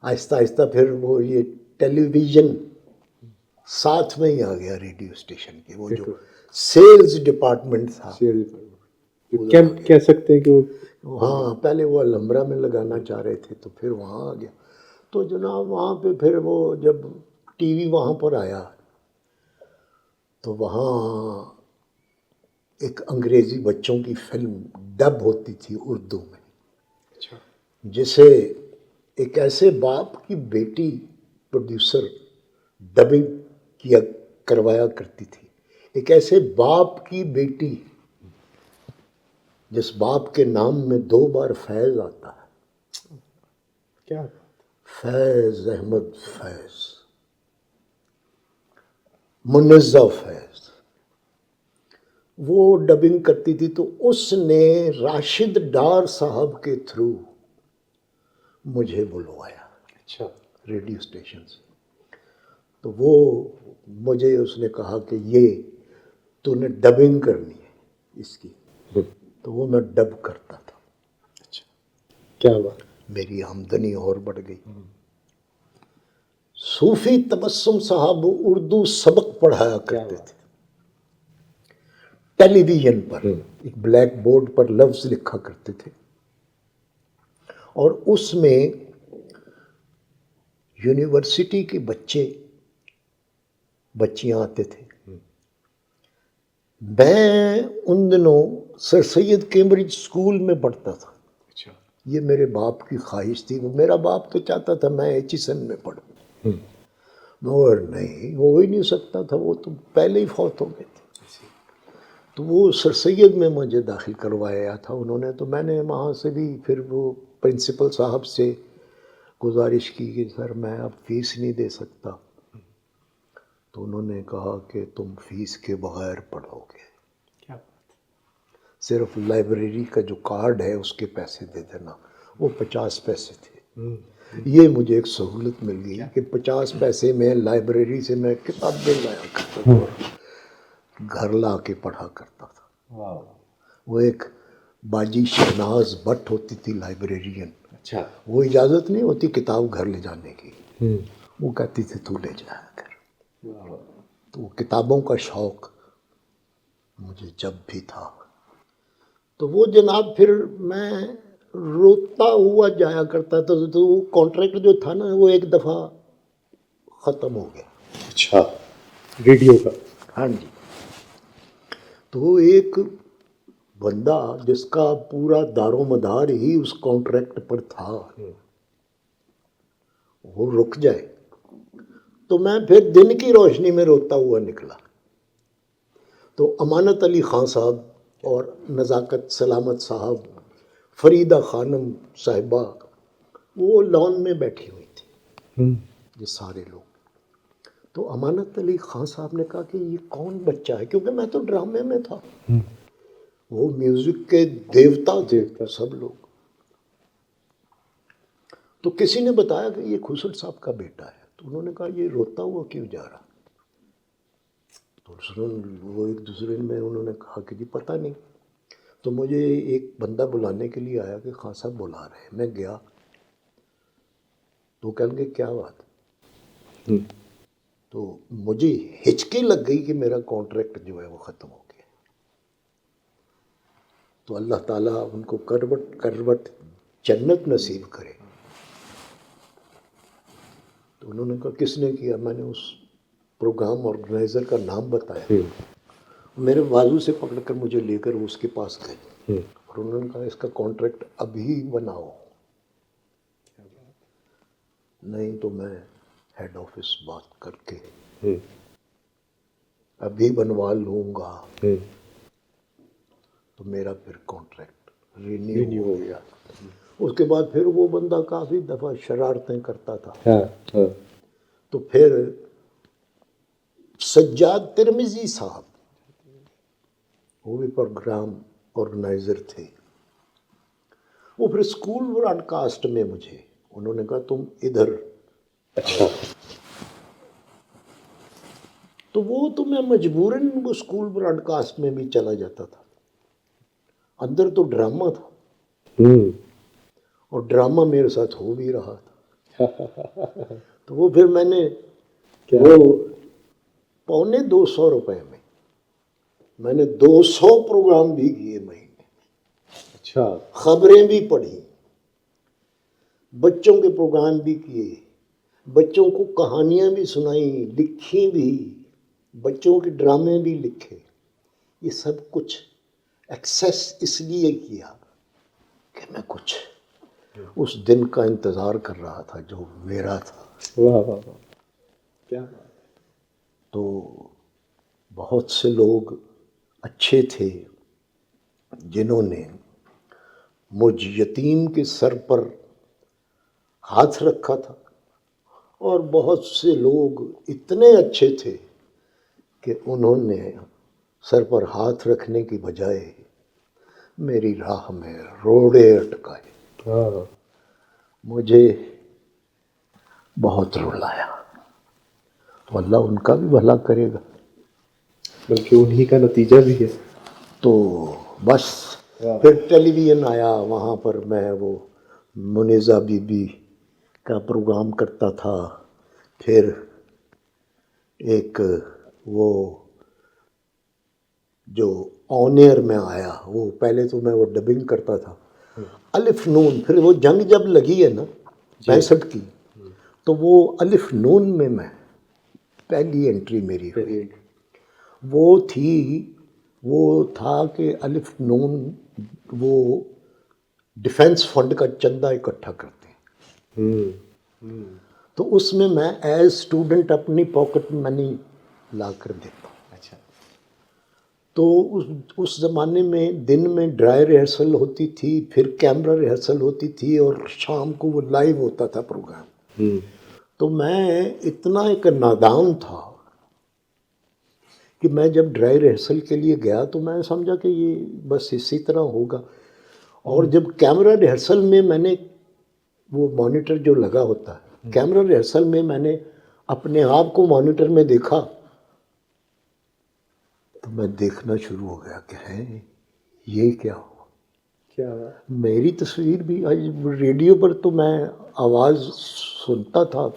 آہستہ آہستہ پھر وہ یہ ٹیلی ویژن ساتھ میں ہی آ گیا ریڈیو اسٹیشن کے، وہ جو سیلز ڈپارٹمنٹ تھا کہہ سکتے ہیں کہ وہ ہاں پہلے وہ الحمرا میں لگانا چاہ رہے تھے تو پھر وہاں آ گیا. تو جناب وہاں پہ پھر وہ جب ٹی وی وہاں پر آیا تو وہاں ایک انگریزی بچوں کی فلم ڈب ہوتی تھی اردو میں، جسے ایک ایسے باپ کی بیٹی پروڈیوسر ڈبنگ کیا کروایا کرتی تھی. ایک ایسے باپ کی بیٹی جس باپ کے نام میں 2 بار فیض آتا ہے، کیا فیض احمد فیض، منزہ فیض، وہ ڈبنگ کرتی تھی. تو اس نے راشد ڈار صاحب کے تھرو مجھے بلوایا اچھا ریڈیو اسٹیشن سے. تو وہ مجھے اس نے کہا کہ یہ تو نے ڈبنگ کرنی ہے اس کی. تو وہ میں ڈب کرتا تھا. اچھا کیا بات. میری آمدنی اور بڑھ گئی. صوفی تبسم صاحب اردو سبق پڑھایا کرتے تھے ٹیلی ویژن پر، ایک بلیک بورڈ پر لفظ لکھا کرتے تھے اور اس میں یونیورسٹی کے بچیاں آتے تھے. میں ان دنوں سر سید کیمبرج اسکول میں پڑھتا تھا. اچھا یہ میرے باپ کی خواہش تھی. میرا باپ تو چاہتا تھا میں ایچیسن میں پڑھوں، مگر نہیں ہو ہی نہیں سکتا تھا، وہ تو پہلے ہی فوت ہو گئے تھے. تو وہ سر سید میں مجھے داخل کروایا تھا انہوں نے. تو میں نے وہاں سے بھی پھر وہ پرنسپل صاحب سے گزارش کی کہ سر میں اب فیس نہیں دے سکتا. تو انہوں نے کہا کہ تم فیس کے بغیر پڑھو گے، صرف لائبریری کا جو کارڈ ہے اس کے پیسے دے دینا. وہ 50 پیسے تھے. یہ مجھے ایک سہولت مل گئی کہ 50 پیسے میں لائبریری سے میں کتابیں لایا کرتا تھا اور گھر لا کے پڑھا کرتا تھا. وہ ایک باجی شہناز بٹ ہوتی تھی لائبریرین. اچھا وہ اجازت نہیں ہوتی کتاب گھر لے جانے کی، وہ کہتی تھی تو لے جایا کر. تو کتابوں کا شوق مجھے جب بھی تھا. تو وہ جناب پھر میں روتا ہوا جایا کرتا تھا. تو وہ کانٹریکٹ جو تھا نا وہ ایک دفعہ ختم ہو گیا. اچھا ریڈیو کا. ہاں جی. تو ایک بندہ جس کا پورا دار و مدار ہی اس کانٹریکٹ پر تھا وہ رک جائے. تو میں پھر دن کی روشنی میں روتا ہوا نکلا. تو امانت علی خان صاحب اور نزاکت سلامت صاحب، فریدہ خانم صاحبہ، وہ لان میں بیٹھی ہوئی تھی، یہ سارے لوگ. تو امانت علی خان صاحب نے کہا کہ یہ کون بچہ ہے، کیونکہ میں تو ڈرامے میں تھا. وہ میوزک کے دیوتا تھے سب لوگ. تو کسی نے بتایا کہ یہ خسر صاحب کا بیٹا ہے. تو انہوں نے کہا یہ روتا ہوا کیوں جا رہا. تو وہ ایک دوسرے میں انہوں نے کہا کہ جی پتہ نہیں. تو مجھے ایک بندہ بلانے کے لیے آیا کہ خان صاحب بلا رہے ہیں. میں گیا تو کہنے لگے کیا بات. تو مجھے ہچکی لگ گئی کہ میرا کانٹریکٹ جو ہے وہ ختم ہو گیا. تو اللہ تعالیٰ ان کو کروٹ جنت نصیب کرے. تو انہوں نے کہا کس نے کیا. میں نے اس پروگرام آرگنائزر کا نام بتایا. میرے بازو سے پکڑ کر مجھے لے کر اس کے پاس گئے اور انہوں نے کہا اس کا کانٹریکٹ ابھی بناؤ. نہیں تو میں ہیڈ آفس بات کر کے ابھی بنوا لوں گا. تو میرا پھر کانٹریکٹ رینیو ہو گیا. اس کے بعد پھر وہ بندہ کافی دفعہ شرارتیں کرتا تھا. تو پھر سجاد ترمذی صاحب وہ بھی پروگرام آرگنائزر تھے. وہ پھر اسکول براڈ کاسٹ میں مجھے انہوں نے کہا تم ادھر. اچھا تو وہ تو میں مجبوراً وہ اسکول براڈ کاسٹ میں بھی چلا جاتا تھا. اندر تو ڈرامہ تھا اور ڈرامہ میرے ساتھ ہو بھی رہا تھا. تو وہ پھر میں نے کیا وہ 250 روپے میں نے 200 پروگرام بھی کیے مہینے، اچھا خبریں بھی پڑھی، بچوں کے پروگرام بھی کیے، بچوں کو کہانیاں بھی سنائیں، لکھی بھی، بچوں کے ڈرامے بھی لکھے. یہ سب کچھ ایکسیس اس لیے کیا کہ میں کچھ اس دن کا انتظار کر رہا تھا جو میرا تھا. واہ واہ واہ کیا بات. تو بہت سے لوگ اچھے تھے جنہوں نے مجھ یتیم کے سر پر ہاتھ رکھا تھا، اور بہت سے لوگ اتنے اچھے تھے کہ انہوں نے سر پر ہاتھ رکھنے کی بجائے میری راہ میں روڑے اٹکائے، ہاں مجھے بہت رلایا. تو اللہ ان کا بھی بھلا کرے گا. بلکہ انہی کا نتیجہ بھی ہے. تو بس واہ. پھر ٹیلی ویژن آیا، وہاں پر میں وہ منیزہ بی بی کا پروگرام کرتا تھا. پھر ایک وہ جو آن ایئر میں آیا، وہ پہلے تو میں وہ ڈبنگ کرتا تھا، الف نون. پھر وہ جنگ جب لگی ہے نا 65 کی، تو وہ الف نون میں پہلی انٹری میری ہوئی. وہ تھا کہ الف نون وہ ڈیفنس فنڈ کا چندہ اکٹھا کرتے ہیں. تو اس میں ایز اسٹوڈنٹ اپنی پاکٹ منی لا کر دیتا ہوں. اچھا. تو اس زمانے میں دن میں ڈرائی ریہرسل ہوتی تھی، پھر کیمرہ ریہرسل ہوتی تھی، اور شام کو وہ لائیو ہوتا تھا پروگرام. تو میں اتنا ایک نادان تھا کہ میں جب ڈرائی ریہرسل کے لیے گیا تو میں سمجھا کہ یہ بس اسی طرح ہوگا. اور جب کیمرہ ریہرسل میں نے وہ مانیٹر جو لگا ہوتا ہے، کیمرہ ریہرسل میں نے اپنے آپ کو مانیٹر میں دیکھا، تو میں دیکھنا شروع ہو گیا کہ یہ کیا ہوا. کیا میری تصویر بھی ریڈیو پر تو میں آواز سنتا تھا،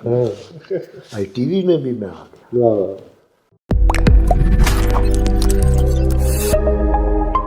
آئی ٹی وی میں بھی میں آ گیا. واہ.